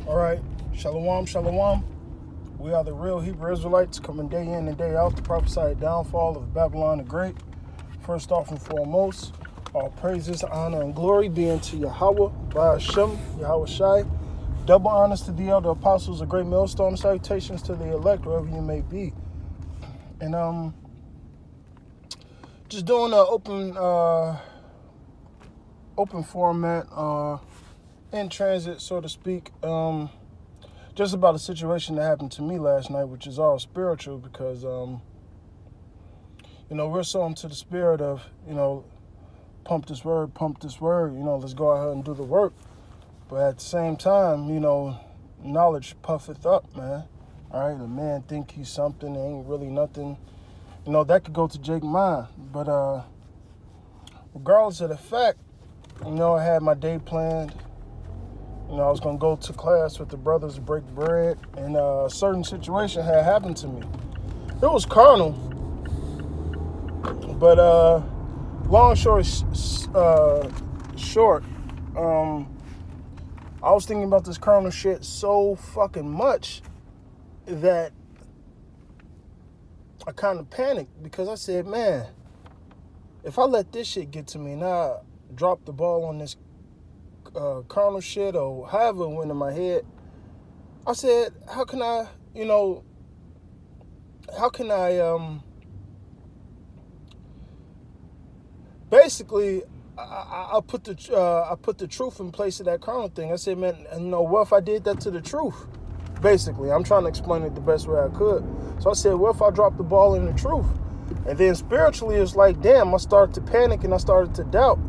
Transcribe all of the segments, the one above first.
All right, shalom, shalom. We are the real Hebrew Israelites coming day in and day out to prophesy the downfall of Babylon the Great. First off and foremost, all praises, honor, and glory be unto Yahweh, by Hashem, Yahweh Shai. Double honors to the elder apostles, a great millstone, salutations to the elect, wherever you may be. And just doing an open format, in transit, so to speak. Just about a situation that happened to me last night, which is all spiritual because, we're so into the spirit of, pump this word, let's go out here and do the work. But at the same time, knowledge puffeth up, man. All right, a man think he's something, ain't really nothing. That could go to Jake mind. But regardless of the fact, I had my day planned. I was going to go to class with the brothers to break bread, and a certain situation had happened to me. It was carnal, but long story short, I was thinking about this carnal shit so fucking much that I kind of panicked because I said, man, if I let this shit get to me and I drop the ball on this carnal shit or however it went in my head, I said, how can I basically I put the truth in place of that carnal thing. I said, man, what if I did that to the truth? Basically, I'm trying to explain it the best way I could. So I said, what if I dropped the ball in the truth? And then spiritually, it's like, damn, I started to panic and I started to doubt,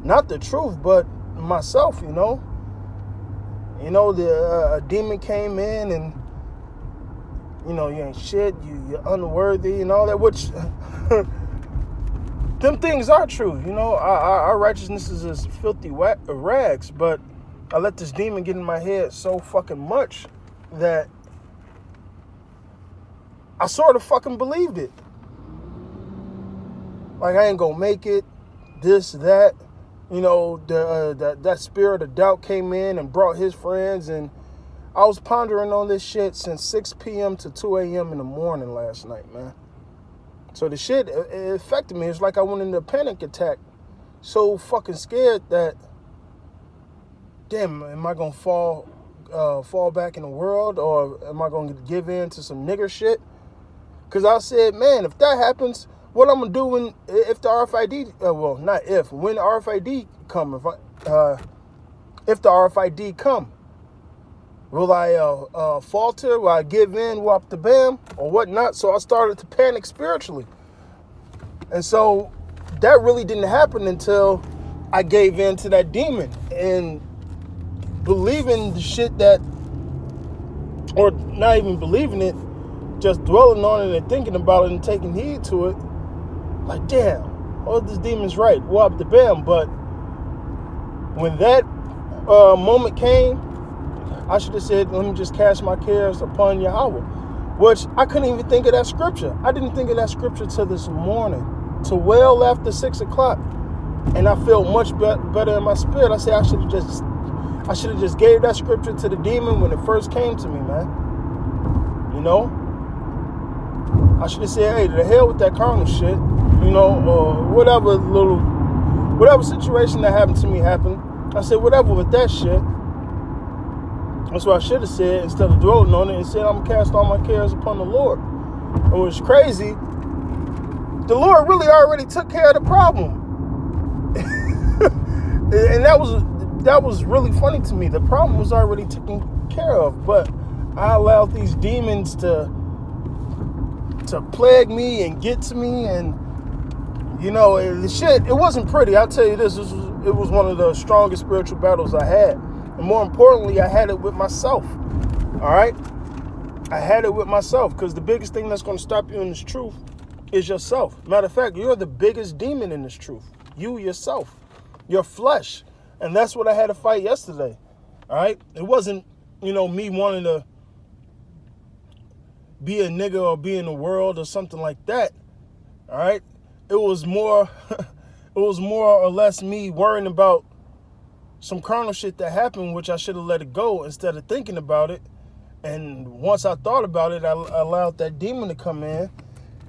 not the truth, but myself, the demon came in and, you ain't shit, you're unworthy and all that, which, them things are true, our righteousness is as filthy rags, but I let this demon get in my head so fucking much that I sort of fucking believed it. Like, I ain't gonna make it, this, that. That spirit of doubt came in and brought his friends, and I was pondering on this shit since 6 p.m. to 2 a.m. in the morning last night, man. So the shit, it affected me. It's like I went into a panic attack, so fucking scared that, damn, am I gonna fall back in the world, or am I gonna give in to some nigger shit? Because I said, man, if that happens, what I'm gonna do if the RFID, when the RFID come, if the RFID come, will I falter? Will I give in, whop the bam, or whatnot? So I started to panic spiritually, and so that really didn't happen until I gave in to that demon and believing the shit that, or not even believing it, just dwelling on it and thinking about it and taking heed to it. Like, damn, this demon's right, whop the bam. But when that moment came, I should have said, let me just cast my cares upon Yahweh, which I couldn't even think of that scripture. I didn't think of that scripture till this morning, till well after 6 o'clock. And I felt much better in my spirit. I said, I should have just gave that scripture to the demon when it first came to me, man. I should have said, hey, to the hell with that carnal shit, or whatever situation that happened to me happened. I said, whatever with that shit. That's what I should have said instead of dwelling on it, and said, I'm going to cast all my cares upon the Lord. It was crazy. The Lord really already took care of the problem. And that was really funny to me. The problem was already taken care of, but I allowed these demons to plague me and get to me, and the shit, it wasn't pretty. I'll tell you this, it was one of the strongest spiritual battles I had, and more importantly, I had it with myself. All right, I had it with myself, because the biggest thing that's going to stop you in this truth is yourself. Matter of fact, you're the biggest demon in this truth. You yourself, your flesh, and that's what I had to fight yesterday. All right, it wasn't me wanting to be a nigga or be in the world or something like that. All right, it was more or less me worrying about some carnal shit that happened, which I should have let it go instead of thinking about it. And once I thought about it, I allowed that demon to come in,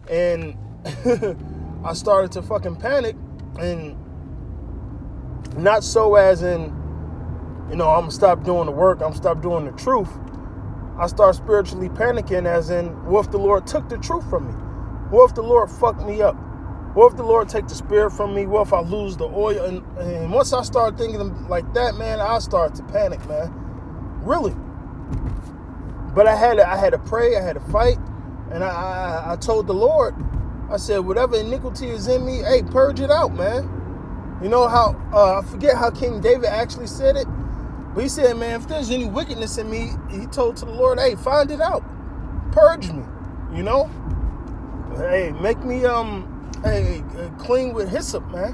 and I started to fucking panic. And not so as in, I'm gonna stop doing the work, I'm gonna stop doing the truth. I start spiritually panicking as in, what if the Lord took the truth from me? What if the Lord fucked me up? What if the Lord take the spirit from me? What if I lose the oil? And once I started thinking like that, man, I started to panic, man. Really. But I had to pray, I had to fight, and I told the Lord, I said, whatever iniquity is in me, hey, purge it out, man. You know how, I forget how King David actually said it, but he said, man, if there's any wickedness in me, he told to the Lord, hey, find it out. Purge me, Hey, make me, clean with hyssop, man.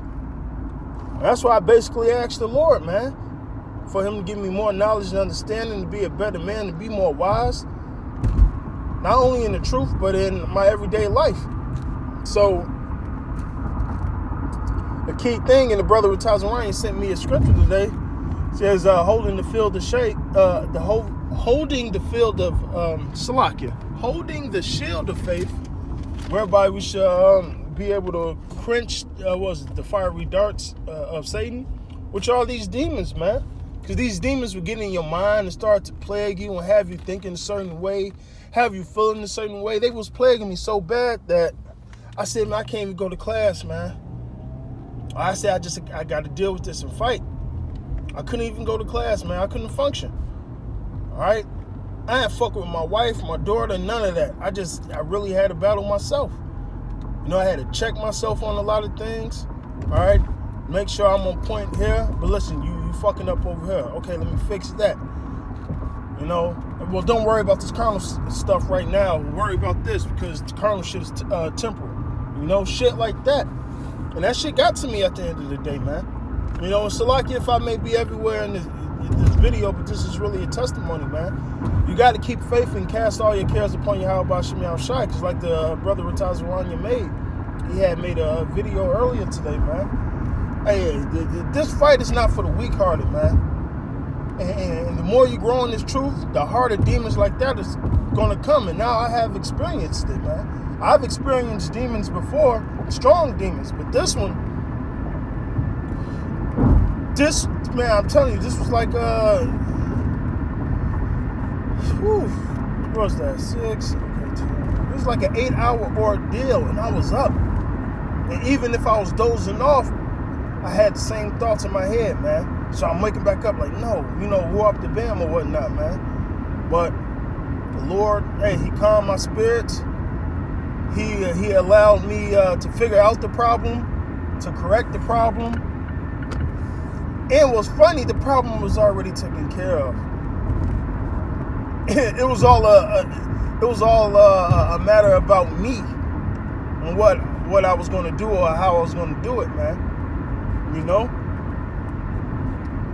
And that's why I basically asked the Lord, man, for him to give me more knowledge and understanding, to be a better man, to be more wise, not only in the truth, but in my everyday life. So, the key thing, and the brother with Tazarani sent me a scripture today, says holding the field of holding the field of Salakia, holding the shield of faith, whereby we shall be able to quench the fiery darts of Satan, which are these demons, man. Because these demons will get in your mind and start to plague you and have you thinking a certain way, have you feeling a certain way. They was plaguing me so bad that I said, man, I can't even go to class, man. I said, I got to deal with this and fight. I couldn't even go to class, man. I couldn't function. All right? I ain't fuck with my wife, my daughter, none of that. I really had to battle myself. I had to check myself on a lot of things. All right? Make sure I'm on point here. But listen, you fucking up over here. Okay, let me fix that. Well, don't worry about this carnal stuff right now. Worry about this, because the carnal shit is temporal. Shit like that. And that shit got to me at the end of the day, man. And so like if I may be everywhere in this video, but this is really a testimony, man. You got to keep faith and cast all your cares upon Yahweh Shem Shai, because like the brother Rataz Waranya he had made a video earlier today, man. Hey, this fight is not for the weak-hearted, man. And the more you grow in this truth, the harder demons like that is going to come. And now I have experienced it, man. I've experienced demons before, strong demons, but this one, man, I'm telling you, this was like, what was that, 6, okay, 10. It was like an 8-hour ordeal, and I was up. And even if I was dozing off, I had the same thoughts in my head, man. So I'm waking back up like, no, who up the bam or whatnot, man. But the Lord, hey, he calmed my spirits. He allowed me to figure out the problem, to correct the problem. And what's funny, the problem was already taken care of. It was all a matter about me and what I was going to do or how I was going to do it, man.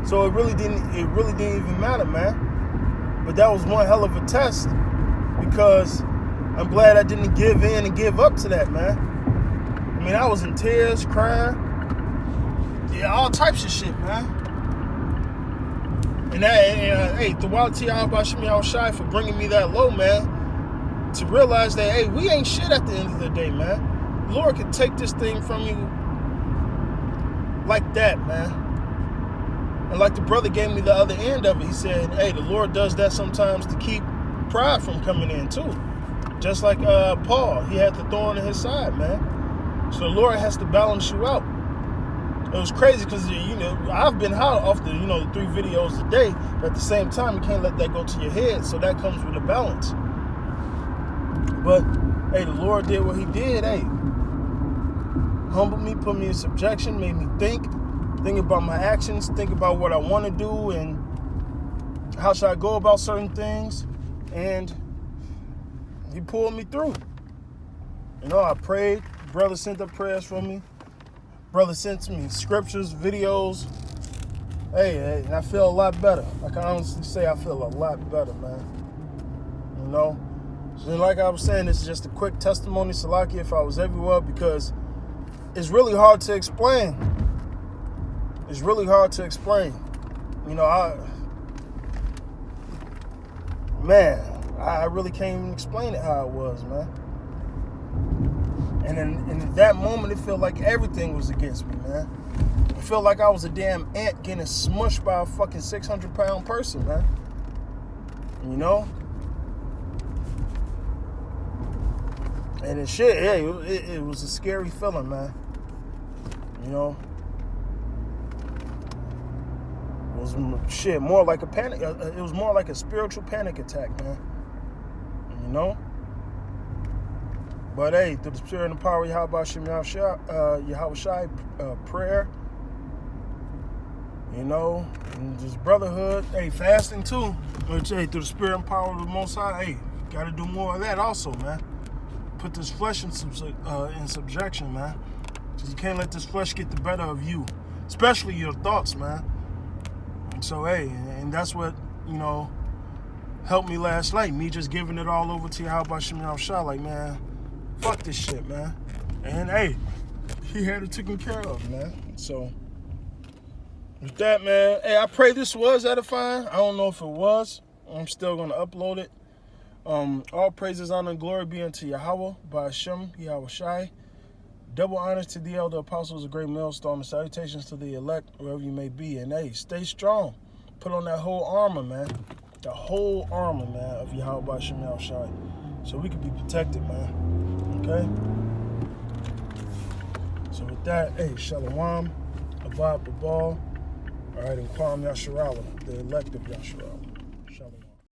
So it really didn't even matter, man. But that was one hell of a test, because I'm glad I didn't give in and give up to that, man. I mean, I was in tears, crying. Yeah, all types of shit, man. And hey, Thawat Yahweh Shem Shai for bringing me that low, man. To realize that, hey, we ain't shit at the end of the day, man. The Lord can take this thing from you like that, man. And like the brother gave me the other end of it, he said, hey, the Lord does that sometimes to keep pride from coming in too. Just like Paul, he had the thorn in his side, man. So the Lord has to balance you out. It was crazy because, I've been high off the, the 3 videos a day, but at the same time, you can't let that go to your head, so that comes with a balance. But, hey, the Lord did what he did, hey. Humbled me, put me in subjection, made me think about my actions, think about what I want to do, and how should I go about certain things, and he pulled me through. I prayed, brother sent up prayers for me, brother sent me scriptures, videos, hey, and I feel a lot better. I can honestly say I feel a lot better, man. So like I was saying, this is just a quick testimony, Salaki, if I was everywhere, because it's really hard to explain. It's really hard to explain. you know, I really can't even explain it how it was, man. And in that moment, it felt like everything was against me, man. I felt like I was a damn ant getting smushed by a fucking 600-pound person, man. You know? And it shit, yeah, it was a scary feeling, man. You know? It was shit, more like a panic. It was more like a spiritual panic attack, man. You know? But hey, through the spirit and the power of Yahweh Shai, prayer, you know, and just brotherhood, hey, fasting too. Which, hey, through the spirit and power of the Most High, hey, gotta do more of that also, man. Put this flesh in subjection, man. Because you can't let this flesh get the better of you, especially your thoughts, man. And so, hey, and that's what, you know, helped me last night. Me just giving it all over to Yahweh Shai, like, man, fuck this shit, man. And hey, he had it taken care of, man. So with that, man, hey, I pray this was edifying. I don't know if it was. I'm still gonna upload it. All praises, honor, and glory be unto Yahweh, by Hashem, Yahweh Shai. Double honors to the elder apostles, a great millstone, and salutations to the elect, wherever you may be. And hey, stay strong. Put on that whole armor, man. The whole armor, man, of Yahweh by Hashem, Yahweh Shai. So we can be protected, man. Okay? So with that, hey, Shalom, Abad Babal, all right, and Kwam Yasharala, the elect of Yasharala.